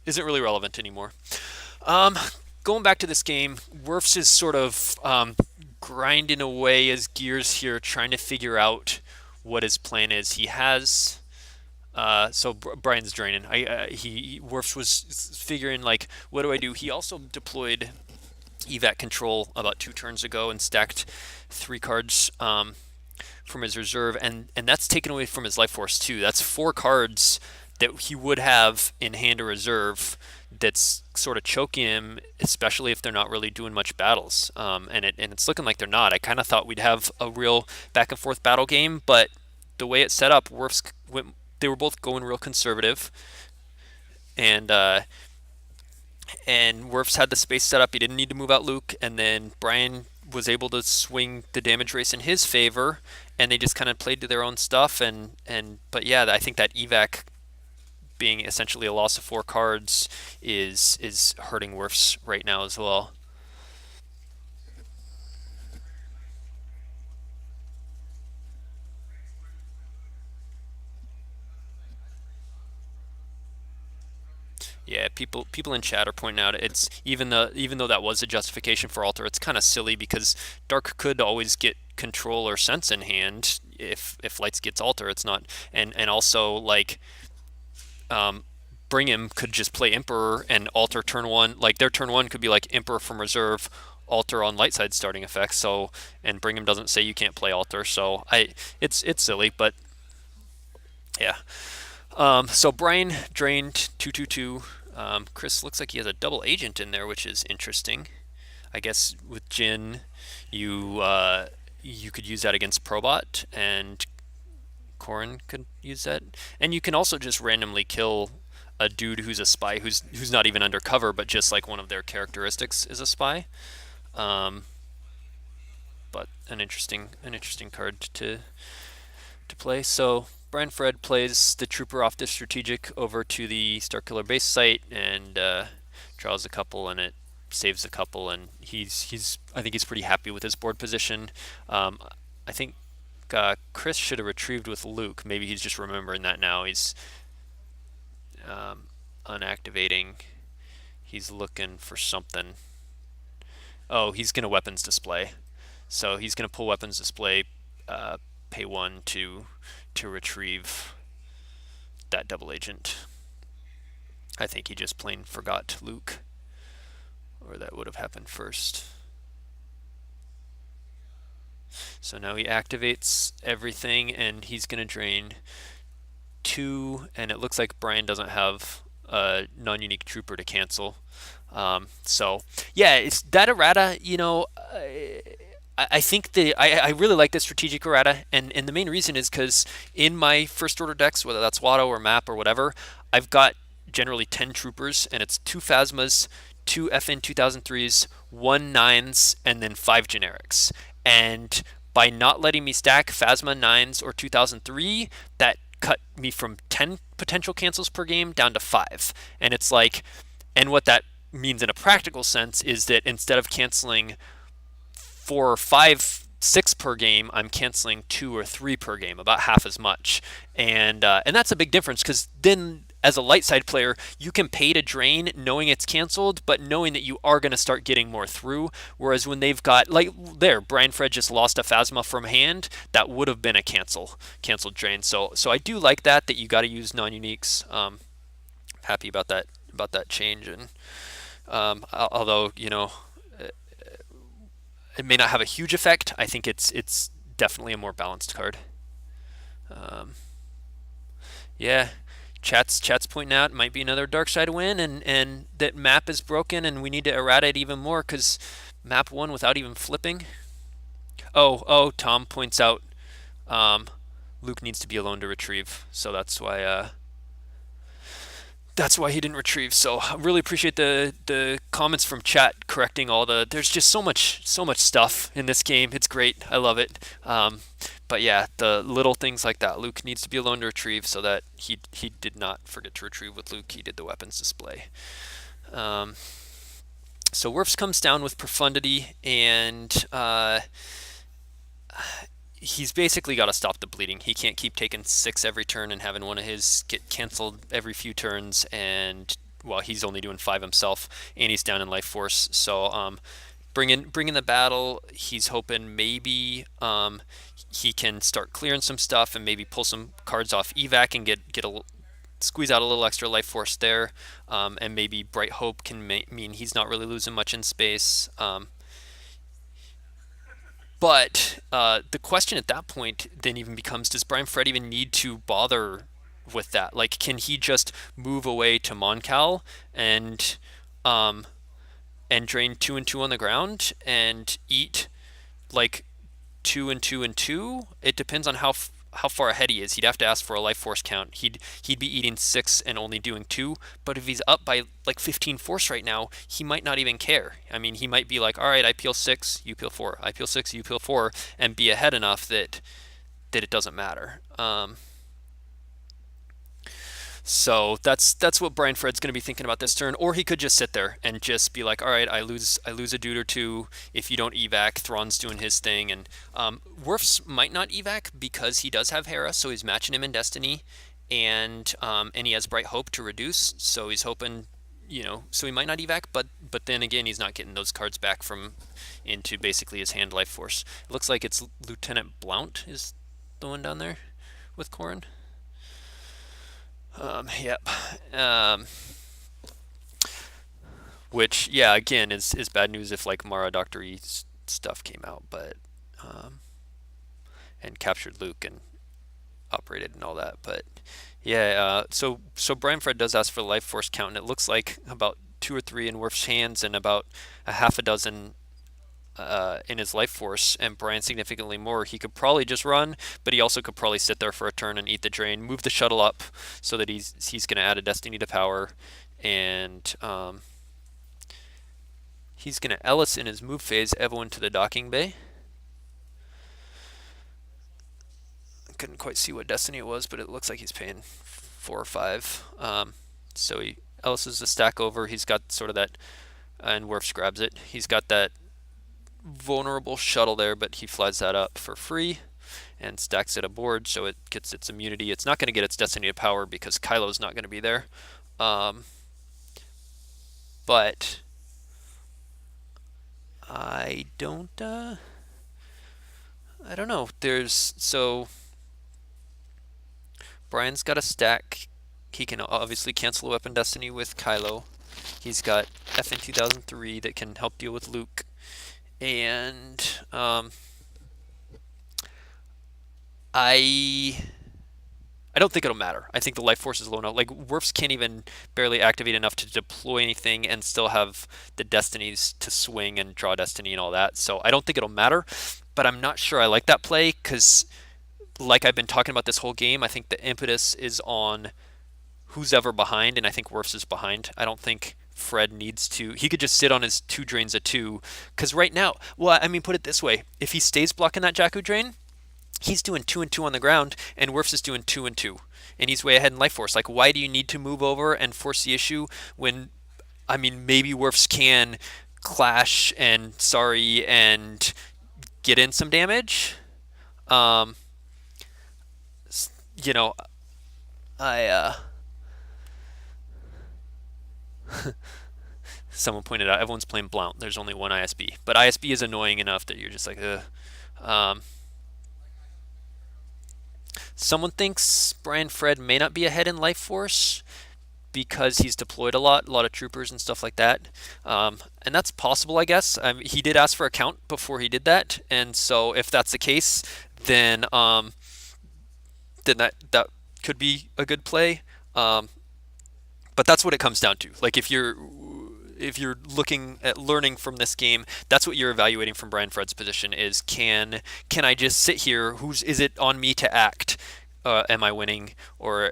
isn't really relevant anymore. Um, Going back to this game, Werfs is sort of grinding away his gears here, trying to figure out what his plan is. He has Brian's draining. Werfs was figuring like, what do I do? He also deployed evac control about 2 turns ago and stacked 3 cards from his reserve, and that's taken away from his life force too. That's 4 cards that he would have in hand or reserve that's sort of choking him, especially if they're not really doing much battles. And it's looking like they're not. I kind of thought we'd have a real back and forth battle game, but the way it's set up, they were both going real conservative, and Werfs had the space set up. He didn't need to move out Luke, and then Brian was able to swing the damage race in his favor, and they just kind of played to their own stuff. And but yeah, I think that evac being essentially a loss of 4 cards is hurting Werfs right now as well. Yeah, people in chat are pointing out it's even though that was a justification for Alter, it's kind of silly because Dark could always get control or sense in hand if Lights gets Alter. It's not, and also like um, Bring Him could just play Emperor and Alter turn one. Like their turn one could be like Emperor from reserve, Alter on light side starting effects. So and Bring Him doesn't say you can't play Alter. So it's silly, but yeah. So Brian drained 2/2/2. Chris looks like he has a double agent in there, which is interesting. I guess with Jin, you could use that against Probot, and Corrin could use that, and you can also just randomly kill a dude who's a spy who's not even undercover, but just like one of their characteristics is a spy. Um, but an interesting card to play. So Brian Fred plays the trooper off the strategic over to the Starkiller base site and draws a couple, and it saves a couple, and he's I think he's pretty happy with his board position. I think Chris should have retrieved with Luke. Maybe he's just remembering that now. He's unactivating. He's looking for something. Oh, he's gonna weapons display. So he's gonna pull weapons display, pay 1 to retrieve that double agent. I think he just plain forgot Luke, or that would have happened first. So now he activates everything, and he's going to drain 2, and it looks like Brian doesn't have a non-unique trooper to cancel. So yeah, it's that errata. I think I really like the strategic errata, and the main reason is because in my first order decks, whether that's Watto or Map or whatever, I've got generally 10 troopers, and it's 2 Phasmas, 2 FN 2003s, 1 9s, and then 5 generics. And by not letting me stack Phasma 9s or 2003, that cut me from 10 potential cancels per game down to 5. And it's like, and what that means in a practical sense is that instead of canceling 4 or 5 6 per game, I'm canceling 2 or 3 per game, about half as much, and that's a big difference because then as a light side player, you can pay to drain knowing it's canceled, but knowing that you are going to start getting more through. Whereas when they've got, like there, Brian Fred just lost a Phasma from hand, that would have been a canceled drain. So I do like that you got to use non-uniques. Happy about that change, and although it may not have a huge effect, I think it's definitely a more balanced card. Um, yeah, chat's pointing out it might be another dark side win, and that map is broken, and we need to errata it even more because map won without even flipping. Oh, Tom points out um, Luke needs to be alone to retrieve, so that's why he didn't retrieve. So I really appreciate the comments from chat correcting all the. There's just so much stuff in this game. It's great. I love it. But yeah, the little things like that. Luke needs to be alone to retrieve, so that he did not forget to retrieve with Luke. He did the weapons display. Um, so Werfs comes down with Profundity, and he's basically got to stop the bleeding. He can't keep taking 6 every turn and having one of his get canceled every few turns, and well, he's only doing 5 himself, and he's down in life force. So bring in the battle. He's hoping maybe he can start clearing some stuff and maybe pull some cards off evac and get a squeeze out a little extra life force there, and maybe Bright Hope can mean he's not really losing much in space. But the question at that point then even becomes: does Brian Fred even need to bother with that? Like, can he just move away to Moncal and um, and drain 2 and 2 on the ground and eat like 2 and 2 and 2? It depends on how far ahead he is. He'd have to ask for a life force count. He'd be eating 6 and only doing 2. But if he's up by like 15 force right now, he might not even care. I mean, he might be like, all right, I peel 6, you peel 4. I peel 6, you peel 4, and be ahead enough that it doesn't matter. So that's what Brian Fred's going to be thinking about this turn, or he could just sit there and just be like, all right, I lose a dude or two if you don't evac. Thrawn's doing his thing, and Werfs might not evac because he does have Hera, so he's matching him in Destiny, and he has Bright Hope to reduce, so he's hoping, so he might not evac, but then again, he's not getting those cards back from into basically his hand life force. It looks like it's Lieutenant Blount is the one down there with Corrin. Yep. Which, yeah, again, is bad news if like Mara Doctor E stuff came out, but um, and captured Luke and operated and all that. But yeah, so Brian Fred does ask for the life force count, and it looks like about 2 or 3 in Worf's hands and about a half a dozen in his life force, and Brian significantly more. He could probably just run, but he also could probably sit there for a turn and eat the drain, move the shuttle up so that he's going to add a Destiny to power, and he's going to Ellis in his move phase Evo into the docking bay. I couldn't quite see what Destiny it was, but it looks like he's paying 4 or 5. So Ellis is the stack over. He's got sort of that, and Werfs grabs it. He's got that vulnerable shuttle there, but he flies that up for free and stacks it aboard, so it gets its immunity. It's not going to get its Destiny to power because Kylo's not going to be there. But I don't know. So Brian's got a stack. He can obviously cancel a weapon Destiny with Kylo. He's got FN 2003 that can help deal with Luke. And I don't think it'll matter. I think the life force is low enough. Like, Werfs can't even barely activate enough to deploy anything and still have the Destinies to swing and draw Destiny and all that. So I don't think it'll matter, but I'm not sure I like that play because, like I've been talking about this whole game, I think the impetus is on who's ever behind, and I think Werfs is behind. I don't think Fred needs to. He could just sit on his 2 drains at 2, because right now, well, I mean, put it this way: if he stays blocking that Jakku drain, he's doing 2 and 2 on the ground, and Werfs is doing 2 and 2, and he's way ahead in life force. Like, why do you need to move over and force the issue when, I mean, maybe Werfs can clash and sorry and get in some damage? Um, you know, I Someone pointed out everyone's playing Blount. There's only one ISB, but ISB is annoying enough that you're just like, ugh. Um, Someone thinks Brian Fred may not be ahead in Life Force because he's deployed a lot of troopers and stuff like that. And that's possible, I guess. He did ask for a count before he did that, and so if that's the case, then then that could be a good play. Um, but that's what it comes down to. Like if you're looking at learning from this game, that's what you're evaluating from Brian Fred's position is can I just sit here? Who's is it on me to act? Am I winning, or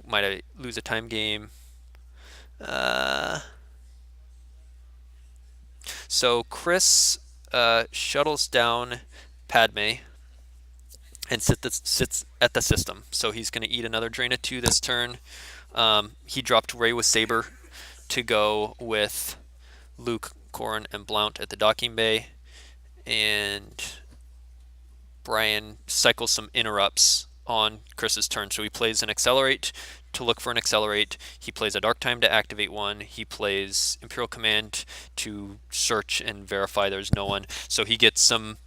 might I lose a time game? Uh, so Chris shuttles down Padme and sits at the system. So he's going to eat another drain of two this turn. He dropped Rey with Saber to go with Luke, Corrin, and Blount at the docking bay, and Brian cycles some interrupts on Chris's turn. So he plays an Accelerate to look for an Accelerate. He plays a Dark Time to activate one. He plays Imperial Command to search and verify there's no one. So he gets some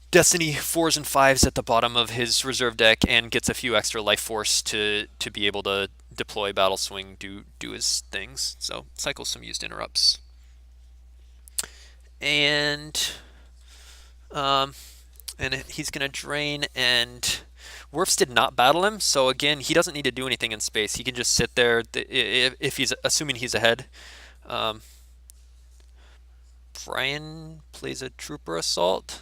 Destiny 4s and 5s at the bottom of his reserve deck and gets a few extra life force to be able to deploy Battle Swing, do his things. So cycles some used interrupts. And um, and he's going to drain, and Werfs did not battle him, so again, he doesn't need to do anything in space. He can just sit there if he's assuming he's ahead. Um, Brian plays a Trooper Assault.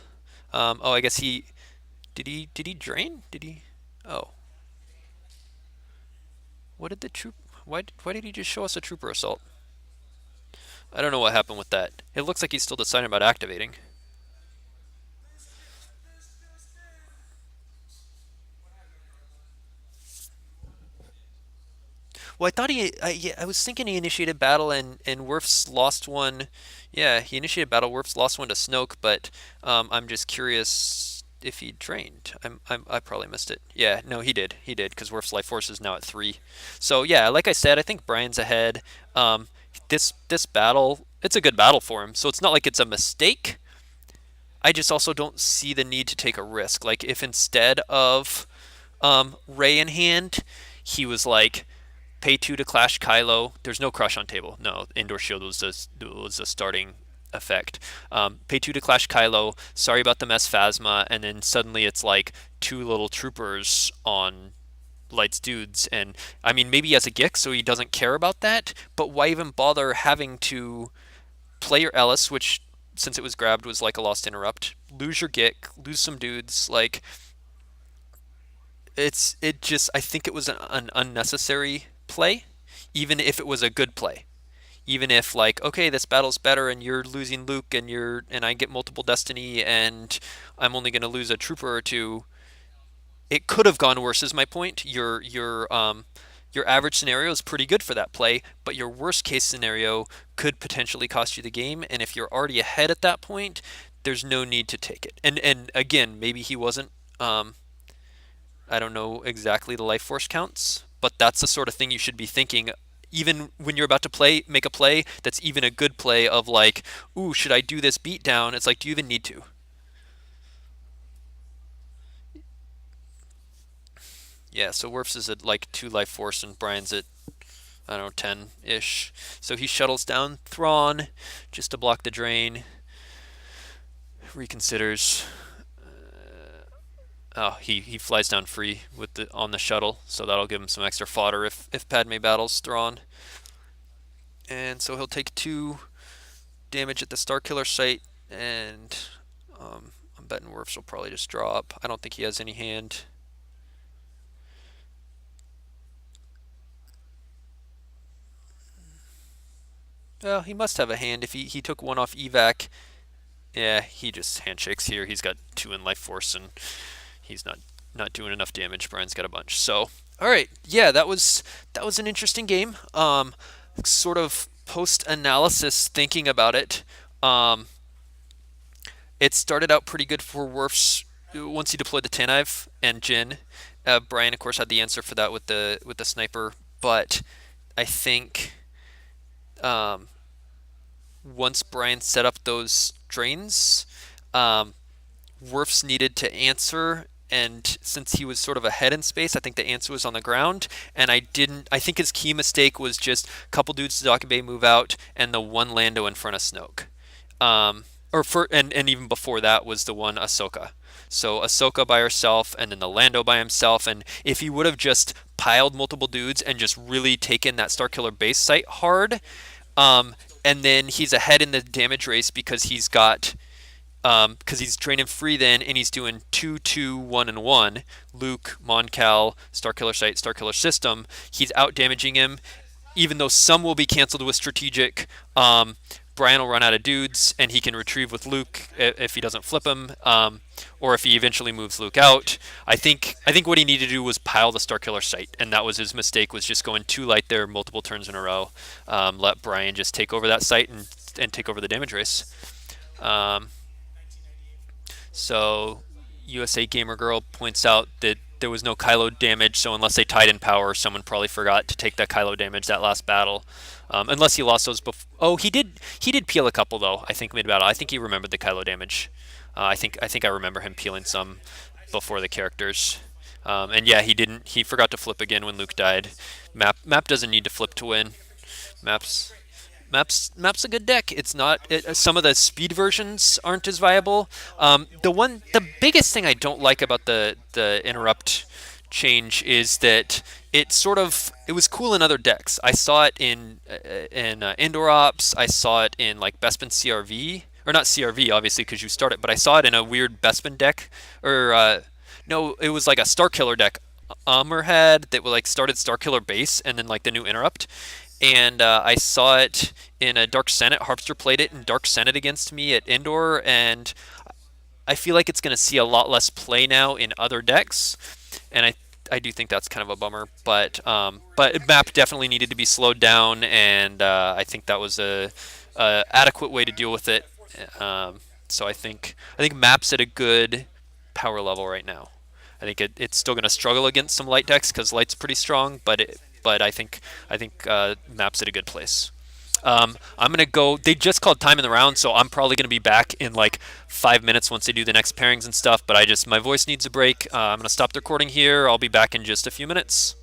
Oh, I guess he did he drain? Did he? Oh, what did the troop? Why did he just show us a Trooper Assault? I don't know what happened with that. It looks like he's still deciding about activating. Well, I thought yeah, I was thinking he initiated battle and Werfs lost one. Yeah, he initiated battle. Werfs lost one to Snoke, but I'm just curious if he drained. I probably missed it. Yeah, no, he did. He did because Werf's life force is now at 3. So yeah, like I said, I think Brian's ahead. This battle, it's a good battle for him. So it's not like it's a mistake. I just also don't see the need to take a risk. Like if instead of Rey in hand, he was like pay 2 to Clash Kylo. There's no crush on table. No, Indoor Shield was a starting effect. Pay 2 to Clash Kylo. Sorry about the mess Phasma, and then suddenly it's like 2 little troopers on Light's dudes, and I mean maybe he has a Gix, so he doesn't care about that. But why even bother having to play your Ellis, which since it was grabbed was like a lost interrupt, lose your Gick, lose some dudes, like it just I think it was an unnecessary play, even if it was a good play. Even if like okay this battle's better and you're losing Luke and I get multiple destiny and I'm only going to lose a trooper or two, it could have gone worse is my point. Your average scenario is pretty good for that play, but your worst case scenario could potentially cost you the game, and if you're already ahead at that point, there's no need to take it. And again, maybe he wasn't I don't know exactly the life force counts, but that's the sort of thing you should be thinking even when you're about to make a play that's even a good play of like, ooh, should I do this beat down? It's like, do you even need to? Yeah, so Werfs is at like 2 life force and Brian's at I don't know 10-ish. So he shuttles down Thrawn just to block the drain. Reconsiders. Oh, he flies down free with the on the shuttle, so that'll give him some extra fodder if Padme battles Thrawn. And so he'll take 2 damage at the Starkiller site, and I'm betting Werfs will probably just draw up. I don't think he has any hand. Well, he must have a hand if he took 1 off evac. Yeah, he just handshakes here. He's got 2 in life force and he's not doing enough damage. Brian's got a bunch. So, all right, yeah, that was an interesting game. Sort of post analysis, thinking about it, it started out pretty good for Werfs once he deployed the Tanive and Jin. Brian, of course, had the answer for that with the sniper, but I think um, once Brian set up those drains, um, Werfs needed to answer, and since he was sort of ahead in space, I think the answer was on the ground. And I didn't. I think his key mistake was just a couple dudes to Dake Bay move out, and the one Lando in front of Snoke. Um, or for and even before that was the one Ahsoka. So Ahsoka by herself, and then the Lando by himself. And if he would have just piled multiple dudes and just really taken that Starkiller base site hard, um, and then he's ahead in the damage race because he's draining free then, and he's doing 2, 2, 1, and 1. Luke, Mon Cal, Starkiller Site, Starkiller System. He's out damaging him, even though some will be canceled with strategic. Brian will run out of dudes, and he can retrieve with Luke if he doesn't flip him, or if he eventually moves Luke out. I think what he needed to do was pile the Starkiller Site, and that was his mistake. Was just going too light there multiple turns in a row. Let Brian just take over that site and take over the damage race. Um, so USA Gamer Girl points out that there was no Kylo damage, so unless they tied in power, someone probably forgot to take that Kylo damage that last battle. Unless he lost those before. Oh, he did. He did peel a couple though. I think mid battle. I think he remembered the Kylo damage. I think I remember him peeling some before the characters. And yeah, he didn't. He forgot to flip again when Luke died. Map doesn't need to flip to win. Maps Map's a good deck. It's not. Some of the speed versions aren't as viable. The biggest thing I don't like about the interrupt change is that it was cool in other decks. I saw it in Indoor Ops. I saw it in like Bespin CRV, or not CRV obviously because you start it, but I saw it in a weird Bespin deck, or no, it was like a Starkiller deck. Had that like started Starkiller base and then like the new interrupt, and I saw it in a Dark Senate. Harpster played it in Dark Senate against me at Indoor, and I feel like it's going to see a lot less play now in other decks, and I do think that's kind of a bummer. But map definitely needed to be slowed down, and I think that was a adequate way to deal with it. So I think map's at a good power level right now. I think it's still going to struggle against some light decks because light's pretty strong, but I think map's at a good place. I'm gonna go. They just called time in the round, so I'm probably gonna be back in like 5 minutes once they do the next pairings and stuff. But my voice needs a break. I'm gonna stop the recording here. I'll be back in just a few minutes.